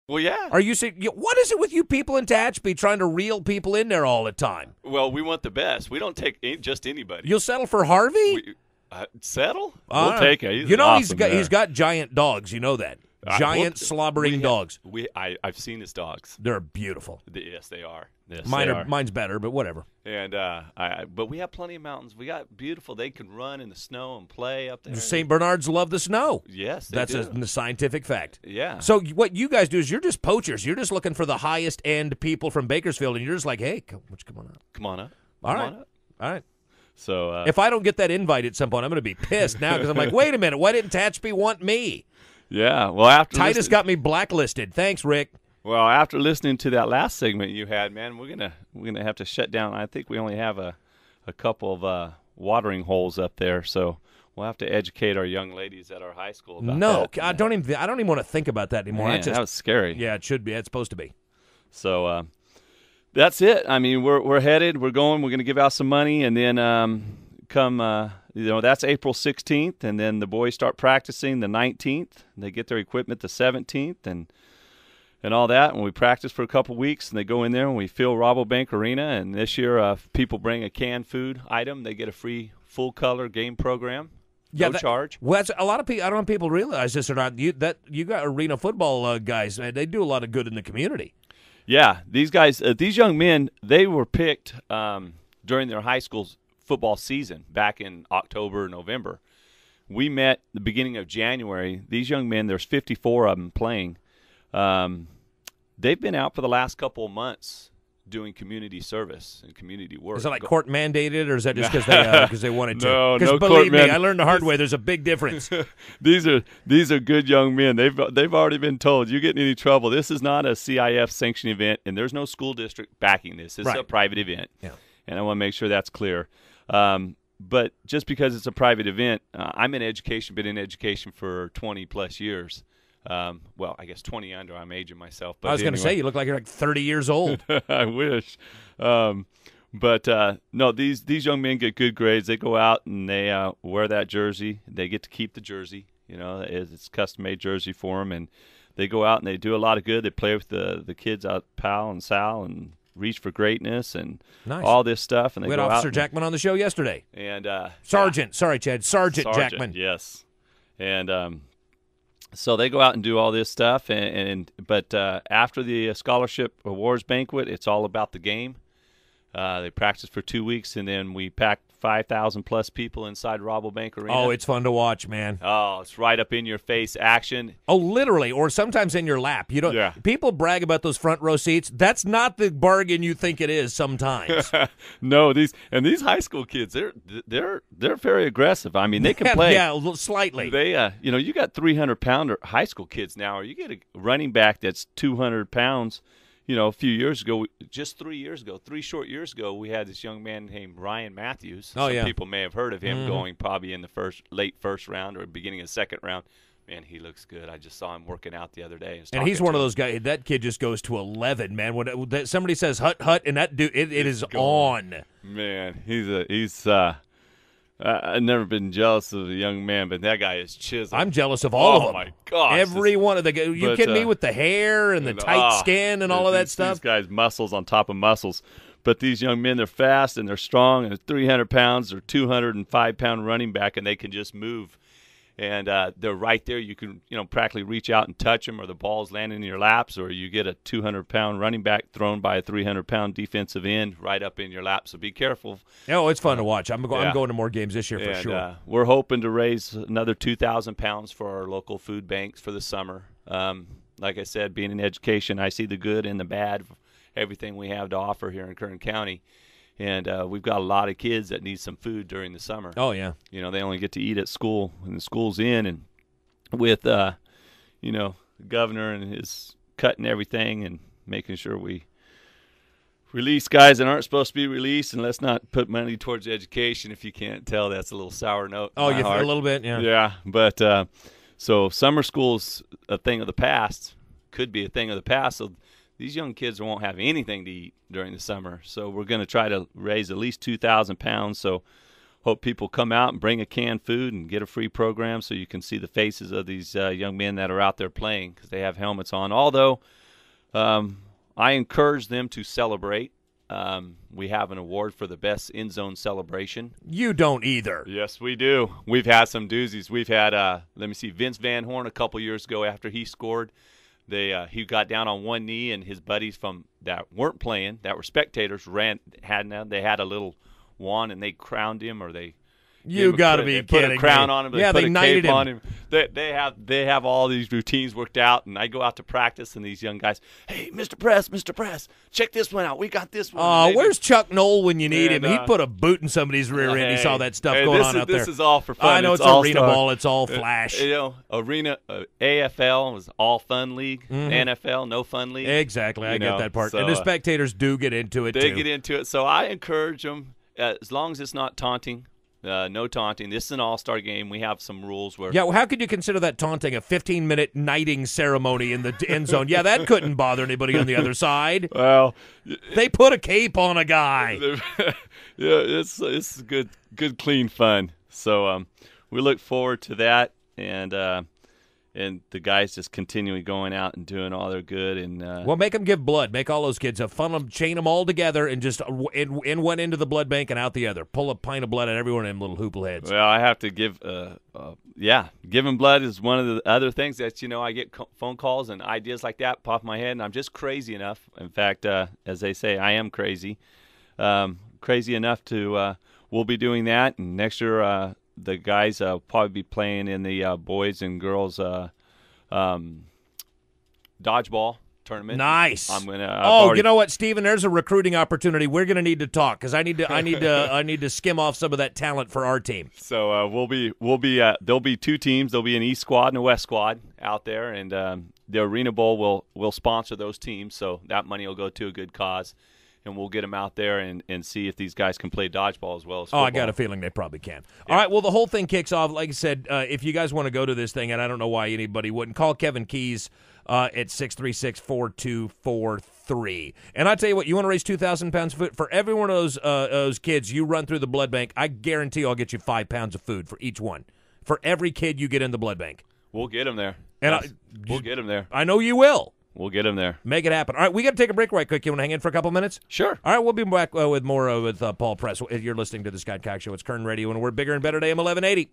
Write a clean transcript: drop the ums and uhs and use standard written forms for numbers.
Well, yeah. Are you saying what is it with you people in Tehachapi trying to reel people in there all the time? Well, we want the best. We don't take just anybody. You'll settle for Harvey? Settle? We'll take it. He's he's got giant dogs. You know that. Giant slobbering dogs. I've seen his dogs. They're beautiful. Yes, they are. Yes, Mine's better, but whatever. And but we have plenty of mountains. We got beautiful. They can run in the snow and play up there. St. Bernards love the snow. Yes, that's a scientific fact. Yeah. So what you guys do is you're just poachers. You're just looking for the highest end people from Bakersfield, and you're just like, hey, come on up. Come on up. All right. So if I don't get that invite at some point, I'm going to be pissed now because I'm like, wait a minute, why didn't Tehachapi want me? Yeah. Well, after Titus got me blacklisted. Thanks, Rick. Well, after listening to that last segment you had, man, we're gonna have to shut down. I think we only have a couple of watering holes up there, so we'll have to educate our young ladies at our high school about that. I don't even want to think about that anymore. Man, that was scary. Yeah, it should be. It's supposed to be. So that's it. I mean, we're headed. We're going. We're going to give out some money, and then that's April 16th, and then the boys start practicing the 19th. They get their equipment the 17th, and all that, and we practice for a couple weeks, and they go in there, and we fill Rabobank Arena, and this year if people bring a canned food item, they get a free full-color game program, no charge. Well, that's a lot of people. I don't know if people realize this or not. You got arena football guys, man, they do a lot of good in the community. Yeah, these guys, these young men, they were picked during their high school football season back in October, November. We met the beginning of January. These young men, there's 54 of them playing. They've been out for the last couple of months doing community service and community work. Is it like court mandated, or is that just because they wanted to? No, because believe me, I learned the hard way. There's a big difference. These are good young men. They've already been told, you get in any trouble, this is not a CIF sanctioned event, and there's no school district backing this. It's a private event, and I want to make sure that's clear. But just because it's a private event, I'm in education, been in education for 20 plus years. Well, I guess 20 under. I'm aging myself. But I was going to say, you look like you're like 30 years old. I wish. But no, these young men get good grades. They go out and they wear that jersey. They get to keep the jersey. You know, it's a custom-made jersey for them. And they go out and they do a lot of good. They play with the kids out, Pal and Sal, and Reach for Greatness and all this stuff. And they we had Officer Jackman on the show yesterday. And Sergeant Jackman. Yes. And so they go out and do all this stuff, but after the scholarship awards banquet, it's all about the game. They practice for 2 weeks, and then we pack 5,000 plus people inside Rabobank Arena. Oh, it's fun to watch, man. Oh, it's right up in your face action. Oh, literally, or sometimes in your lap. You know, people brag about those front row seats. That's not the bargain you think it is sometimes. No, these high school kids, they're very aggressive. I mean, they can play. Yeah, slightly. They you got 300-pounder high school kids now, or you get a running back that's 200 pounds. You know, a few years ago, just 3 years ago, 3 short years ago, we had this young man named Ryan Matthews. Some people may have heard of him going probably in the late first round or beginning of second round. Man, he looks good. I just saw him working out the other day. And he's one of those guys. That kid just goes to 11, man. When somebody says hut, and that dude, it is on. Man, he's. I've never been jealous of a young man, but that guy is chiseled. I'm jealous of all of them. Oh, my gosh. Every one of the guys. You kidding me with the hair and the tight skin and all of that stuff? These guys, muscles on top of muscles. But these young men, they're fast and they're strong, and 300 pounds or 205-pound running back, and they can just move. And they're right there. You can, practically reach out and touch them, or the ball's landing in your laps, or you get a 200-pound running back thrown by a 300-pound defensive end right up in your lap. So be careful. Oh, it's fun to watch. I'm going to more games this year for sure. We're hoping to raise another 2,000 pounds for our local food banks for the summer. Like I said, being in education, I see the good and the bad of everything we have to offer here in Kern County. And we've got a lot of kids that need some food during the summer. Oh, yeah. They only get to eat at school, and the school's in. And with, the governor and his cutting everything and making sure we release guys that aren't supposed to be released, and let's not put money towards education. If you can't tell, that's a little sour note. Oh, you feel a little bit, yeah. Yeah, but so summer school's a thing of the past, could be a thing of the past. So these young kids won't have anything to eat during the summer. So we're going to try to raise at least 2,000 pounds. So hope people come out and bring a canned food and get a free program so you can see the faces of these young men that are out there playing because they have helmets on. Although I encourage them to celebrate. We have an award for the best end zone celebration. You don't either. Yes, we do. We've had some doozies. We've had, Vince Van Horn a couple years ago after he scored. He got down on one knee, and his buddies that weren't playing, that were spectators, they had a little wand, and they crowned him, or they You got to be kidding me. Put a crown on him. They put they a knighted cape him. on him. They have all these routines worked out, and I go out to practice, and these young guys, hey, Mr. Press, check this one out. We got this one. Oh, where's Chuck Knoll when you need him? He put a boot in somebody's rear end. He saw that stuff going on out there. This is all for fun. I know it's arena ball. It's all flash. Arena AFL was all fun league. NFL, no fun league. Exactly. I get that part. So, and the spectators do get into it, too. They get into it. So I encourage them, as long as it's not taunting. No taunting. This is an all-star game. We have some rules where. Yeah, well, how could you consider that taunting? A 15-minute knighting ceremony in the end zone. Yeah, that couldn't bother anybody on the other side. Well, they put a cape on a guy. Yeah, it's good, clean fun. So we look forward to that, and the guys just continually going out and doing all their good. And well, make them give blood. Make all those kids funnel them, chain them all together, and just in one end of the blood bank and out the other. Pull a pint of blood at every one of them little hoople heads. Well, I have to give, giving blood is one of the other things that I get phone calls and ideas like that pop in my head, and I'm just crazy enough. In fact, as they say, I am crazy, crazy enough to. We'll be doing that, and next year. The guys probably be playing in the boys and girls dodgeball tournament. Nice. I'm gonna. You know what, Steven? There's a recruiting opportunity. We're gonna need to talk because I need to skim off some of that talent for our team. So we'll be. There'll be two teams. There'll be an East squad and a West squad out there, and the Arena Bowl will sponsor those teams. So that money will go to a good cause. And we'll get them out there and see if these guys can play dodgeball as well as football. I got a feeling they probably can. Yeah. All right, well, the whole thing kicks off. Like I said, if you guys want to go to this thing, and I don't know why anybody wouldn't, call Kevin Keys at 636-4243. And I tell you what, you want to raise 2,000 pounds of food? For every one of those kids you run through the blood bank, I guarantee I'll get you 5 pounds of food for each one. For every kid you get in the blood bank. We'll get them there. We'll get them there. I know you will. We'll get him there. Make it happen. All right, we got to take a break right quick. You want to hang in for a couple minutes? Sure. All right, we'll be back with more with Paul Press. You're listening to the Scott Cox Show. It's Kern Radio, and we're bigger and better day, AM 1180.